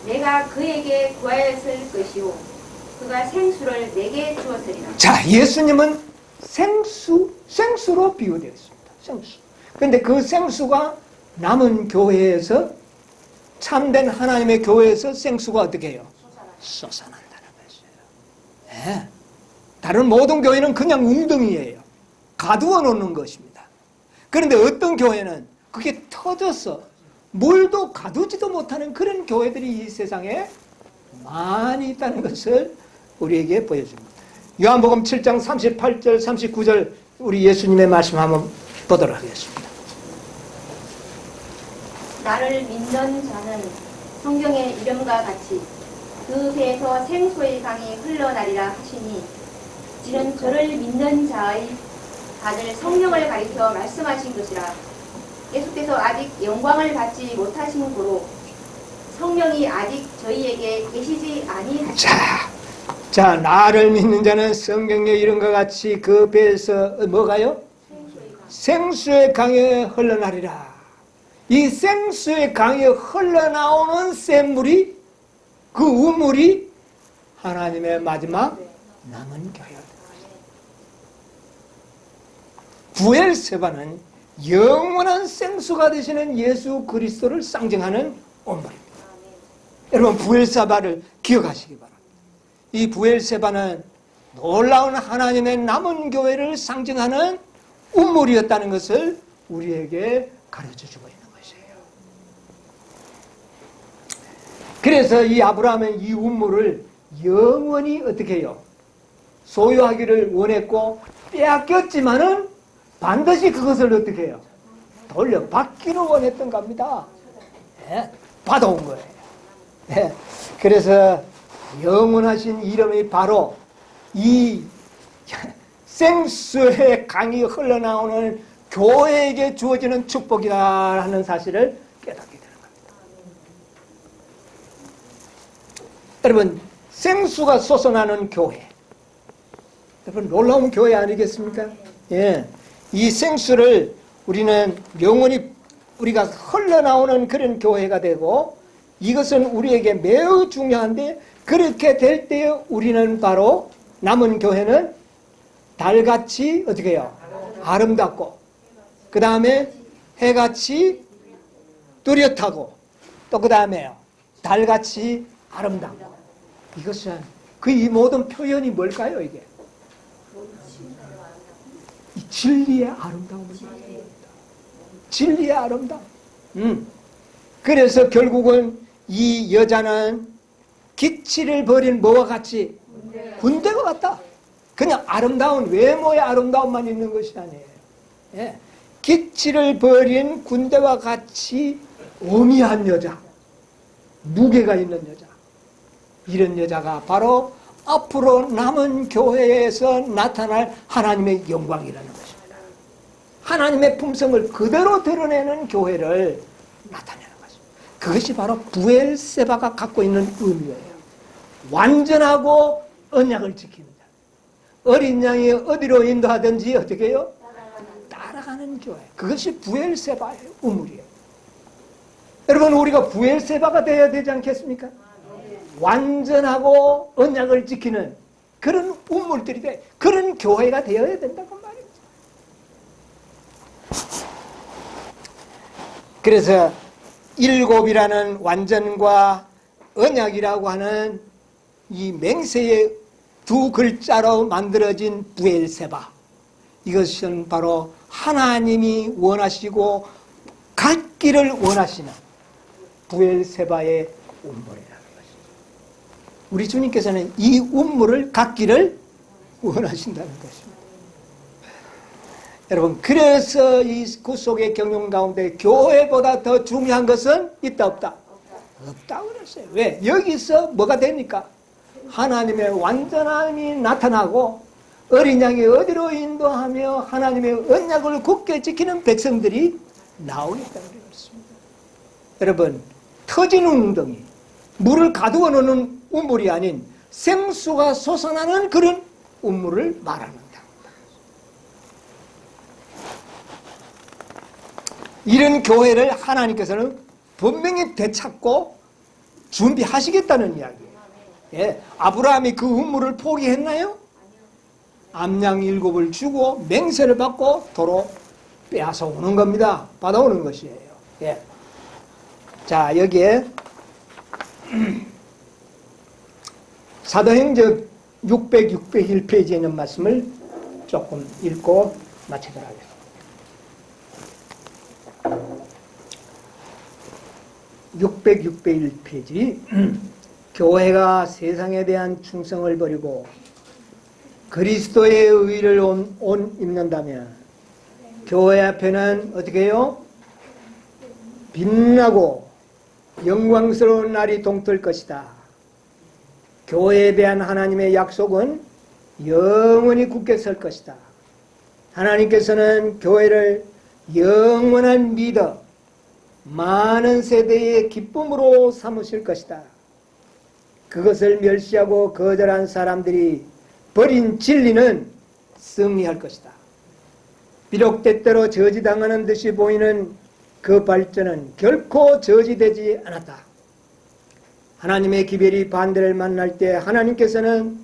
내가 그에게 구하였을 것이요 그가 생수를 내게 주었으리라. 자, 예수님은 생수로 비유되어 있습니다. 생수. 그런데 그 생수가 남은 교회에서, 참된 하나님의 교회에서 생수가 어떻게 해요? 솟아난다는 것이에요. 네. 다른 모든 교회는 그냥 웅덩이예요. 가두어 놓는 것입니다. 그런데 어떤 교회는 그게 터져서 물도 가두지도 못하는 그런 교회들이 이 세상에 많이 있다는 것을 우리에게 보여줍니다. 요한복음 7장 38절 39절 우리 예수님의 말씀 한번 보도록 하겠습니다. 나를 믿는 자는 성경의 이름과 같이 그 배에서 생수의 강이 흘러나리라 하시니 이는 저를 믿는 자의 받을 성령을 가리켜 말씀하신 것이라. 예수께서 아직 영광을 받지 못하신 고로 성령이 아직 저희에게 계시지 아니하시니라. 자, 나를 믿는 자는 성경의 이름과 같이 그 배에서 뭐가요? 생수의 강에 흘러나리라. 이 생수의 강에 흘러나오는 샘물이, 그 우물이 하나님의 마지막 남은 교회가 부엘세바는 영원한 생수가 되시는 예수 그리스도를 상징하는 우물입니다. 여러분, 부엘세바를 기억하시기 바랍니다. 이 부엘세바는 놀라운 하나님의 남은 교회를 상징하는 우물이었다는 것을 우리에게 가르쳐주고 있는 것이에요. 그래서 이 아브라함은 이 우물을 영원히 어떻게 해요? 소유하기를 원했고 빼앗겼지만은 반드시 그것을 어떻게 해요? 돌려받기를 원했던 겁니다. 네, 받아온 거예요. 네, 그래서 영원하신 이름이 바로 이 생수의 강이 흘러나오는 교회에게 주어지는 축복이다 하는 사실을 깨닫게 되는 겁니다. 여러분, 생수가 솟아나는 교회, 여러분 놀라운 교회 아니겠습니까? 예, 이 생수를 우리는 영원히 우리가 흘러나오는 그런 교회가 되고, 이것은 우리에게 매우 중요한데, 그렇게 될 때 우리는 바로 남은 교회는 달같이 어떻게 해요? 아름답고, 그 다음에 해같이 뚜렷하고, 또 그 다음에요 달같이 아름답고. 이것은 그 이 모든 표현이 뭘까요? 이게 이 진리의 아름다움을 말합니다. 진리의 아름다움. 그래서 결국은 이 여자는 기치를 버린 뭐와 같이? 군대와 같다. 그냥 아름다운 외모의 아름다움만 있는 것이 아니에요. 예. 기치를 버린 군대와 같이 오미한 여자, 무게가 있는 여자, 이런 여자가 바로 앞으로 남은 교회에서 나타날 하나님의 영광이라는 것입니다. 하나님의 품성을 그대로 드러내는 교회를 나타내는 것입니다. 그것이 바로 부엘세바가 갖고 있는 의미예요. 완전하고 언약을 지키는 자. 어린 양이 어디로 인도하든지 어떻게 해요? 따라가는 교회. 그것이 부엘세바의 우물이에요. 여러분, 우리가 부엘세바가 되어야 되지 않겠습니까? 완전하고 언약을 지키는 그런 우물들이 돼, 그런 교회가 되어야 된다고 말입니다. 그래서 일곱이라는 완전과 언약이라고 하는 이 맹세의 두 글자로 만들어진 부엘세바, 이것은 바로 하나님이 원하시고 갖기를 원하시는 부엘세바의 운물이라는 것이죠. 우리 주님께서는 이 운물을 갖기를 원하신다는 것입니다. 여러분, 그래서 이 구속의 경륜 가운데 교회보다 더 중요한 것은 있다 없다? 없다고 그랬어요. 왜? 여기서 뭐가 됩니까? 하나님의 완전함이 나타나고 어린 양이 어디로 인도하며 하나님의 언약을 굳게 지키는 백성들이 나오기 때문에 그렇습니다. 여러분, 터지는 웅덩이, 물을 가두어 놓는 우물이 아닌 생수가 솟아나는 그런 우물을 말합니다. 이런 교회를 하나님께서는 분명히 되찾고 준비하시겠다는 이야기예요. 예, 아브라함이 그 우물을 포기했나요? 암양 7을 주고 맹세를 받고 도로 빼앗아 오는 겁니다. 받아오는 것이에요. 예. 자, 여기에 사도행전 601페이지에 있는 말씀을 조금 읽고 마치도록 하겠습니다. 601페이지 교회가 세상에 대한 충성을 버리고 그리스도의 의를 온 입는다면 교회 앞에는 어떻게 해요? 빛나고 영광스러운 날이 동틀 것이다. 교회에 대한 하나님의 약속은 영원히 굳게 설 것이다. 하나님께서는 교회를 영원한 믿어 많은 세대의 기쁨으로 삼으실 것이다. 그것을 멸시하고 거절한 사람들이 버린 진리는 승리할 것이다. 비록 때때로 저지당하는 듯이 보이는 그 발전은 결코 저지되지 않았다. 하나님의 기별이 반대를 만날 때 하나님께서는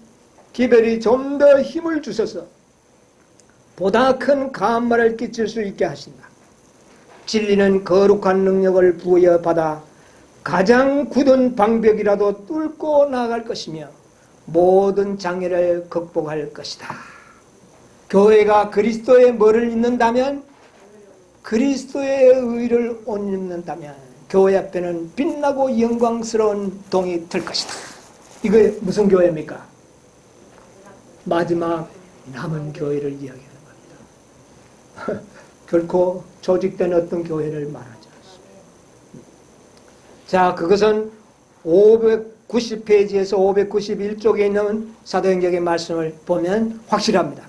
기별이 좀 더 힘을 주셔서 보다 큰 감화를 끼칠 수 있게 하신다. 진리는 거룩한 능력을 부여받아 가장 굳은 방벽이라도 뚫고 나아갈 것이며 모든 장애를 극복할 것이다. 교회가 그리스도의 뭐를 입는다면, 그리스도의 의를 옷 입는다면 교회 앞에는 빛나고 영광스러운 동이 될 것이다. 이거 무슨 교회입니까? 마지막 남은 교회를 이야기하는 겁니다. 결코 조직된 어떤 교회를 말하지 않습니다. 자, 그것은 590페이지에서 591쪽에 있는 사도행전의 말씀을 보면 확실합니다.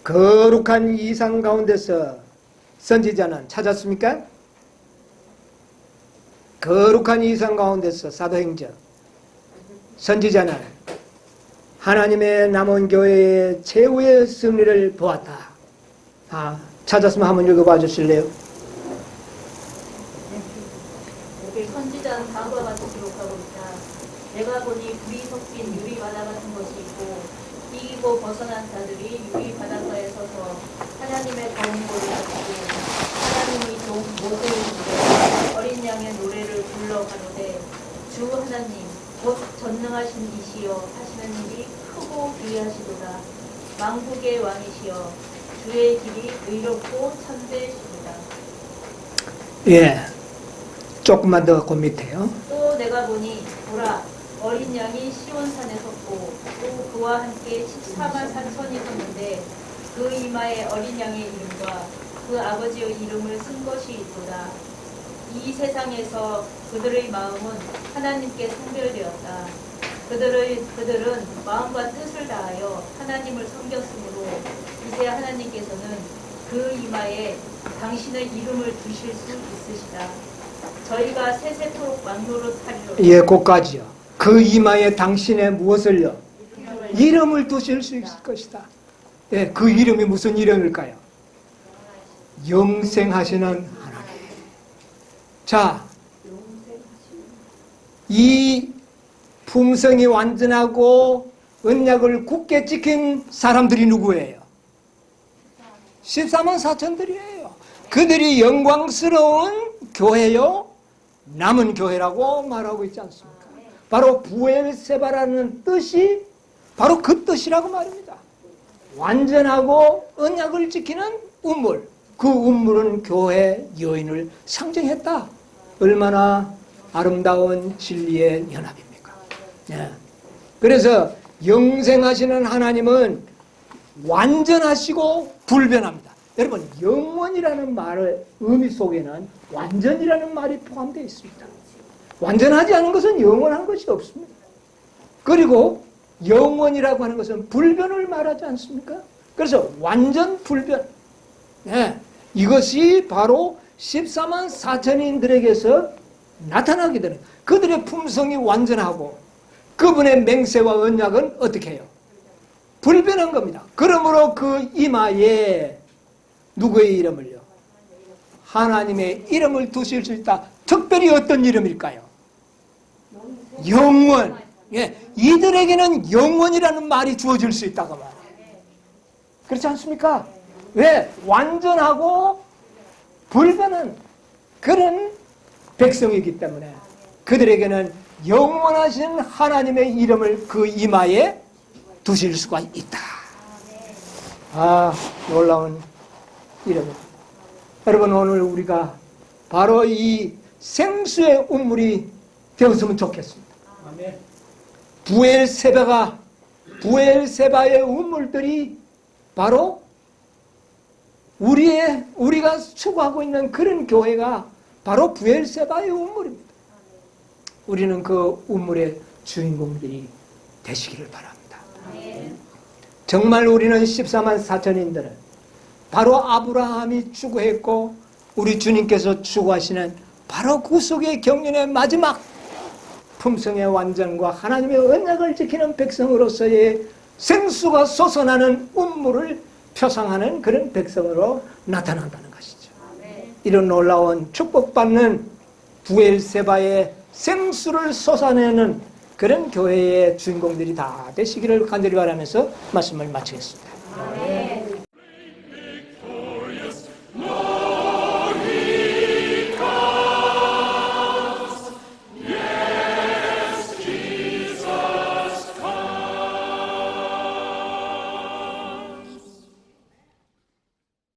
거룩한 이상 가운데서 선지자는 찾았습니까? 거룩한 이상 가운데서 사도행전 선지자는 하나님의 남은 교회의 최후의 승리를 보았다. 찾았으면 한번 읽어봐 주실래요? 여기 선지자는 다음과 같이 기록하고 있다. 내가 보니 불이 섞인 유리바다 같은 것이 있고 이기고 벗어난 자들이 유리바닷가에 서서 하나님의 더운 곳을 가지고 하나님이 종 목을 주되 어린 양의 노래를 불러 가로되 주 하나님 곧 전능하신 이시여 하시는 일이 크고 귀하시도다. 만국의 왕이시여 주의 길이 의롭고 참되시도다. 예, 조금만 더 그 밑에요. 또 내가 보니 보라 어린 양이 시온산에 섰고 또 그와 함께 14만 4천이 섰는데 그 이마에 어린 양의 이름과 그 아버지의 이름을 쓴 것이 있도다. 이 세상에서 그들의 마음은 하나님께 성별되었다. 그들은 마음과 뜻을 다하여 하나님을 섬겼으므로 이제 하나님께서는 그 이마에 당신의 이름을 두실 수 있으시다. 저희가 세세토록 막노릇하리로다. 예, 그까지요. 그 이마에 당신의 무엇을요? 이름을 두실 수 있을 것이다. 예, 그 이름이 무슨 이름일까요? 영생하시는 하나님. 자, 이 품성이 완전하고 언약을 굳게 지킨 사람들이 누구예요? 14만 4천들이에요. 그들이 영광스러운 교회요, 남은 교회라고 말하고 있지 않습니까? 바로 부엘세바라는 뜻이 바로 그 뜻이라고 말입니다. 완전하고 언약을 지키는 운물. 그 운물은 교회 여인을 상징했다. 얼마나 아름다운 진리의 연합입니까? 예. 그래서 영생하시는 하나님은 완전하시고 불변합니다. 여러분, 영원이라는 말의 의미 속에는 완전이라는 말이 포함되어 있습니다. 완전하지 않은 것은 영원한 것이 없습니다. 그리고 영원이라고 하는 것은 불변을 말하지 않습니까? 그래서 완전 불변. 네, 이것이 바로 14만 4천인들에게서 나타나게 되는, 그들의 품성이 완전하고 그분의 맹세와 언약은 어떻게 해요? 불변한 겁니다. 그러므로 그 이마에 누구의 이름을요? 하나님의 이름을 두실 수 있다. 특별히 어떤 이름일까요? 영원. 예, 이들에게는 영원이라는 말이 주어질 수 있다고 말해요. 그렇지 않습니까? 왜? 완전하고 불변한 그런 백성이기 때문에 그들에게는 영원하신 하나님의 이름을 그 이마에 두실 수가 있다. 아, 놀라운 이름입니다. 여러분, 오늘 우리가 바로 이 생수의 운물이 되었으면 좋겠습니다. 부엘세바의 운물들이 바로 우리가 추구하고 있는 그런 교회가 바로 부엘세바의 운물입니다. 우리는 그 운물의 주인공들이 되시기를 바랍니다. 정말 우리는 14만 4천인들은 바로 아브라함이 추구했고 우리 주님께서 추구하시는 바로 구속의 경륜의 마지막 품성의 완전과 하나님의 언약을 지키는 백성으로서의 생수가 솟아나는 운물을 표상하는 그런 백성으로 나타난다는 것이죠. 이런 놀라운 축복받는 부엘세바의 생수를 솟아내는 그런 교회의 주인공들이 다 되시기를 간절히 바라면서 말씀을 마치겠습니다.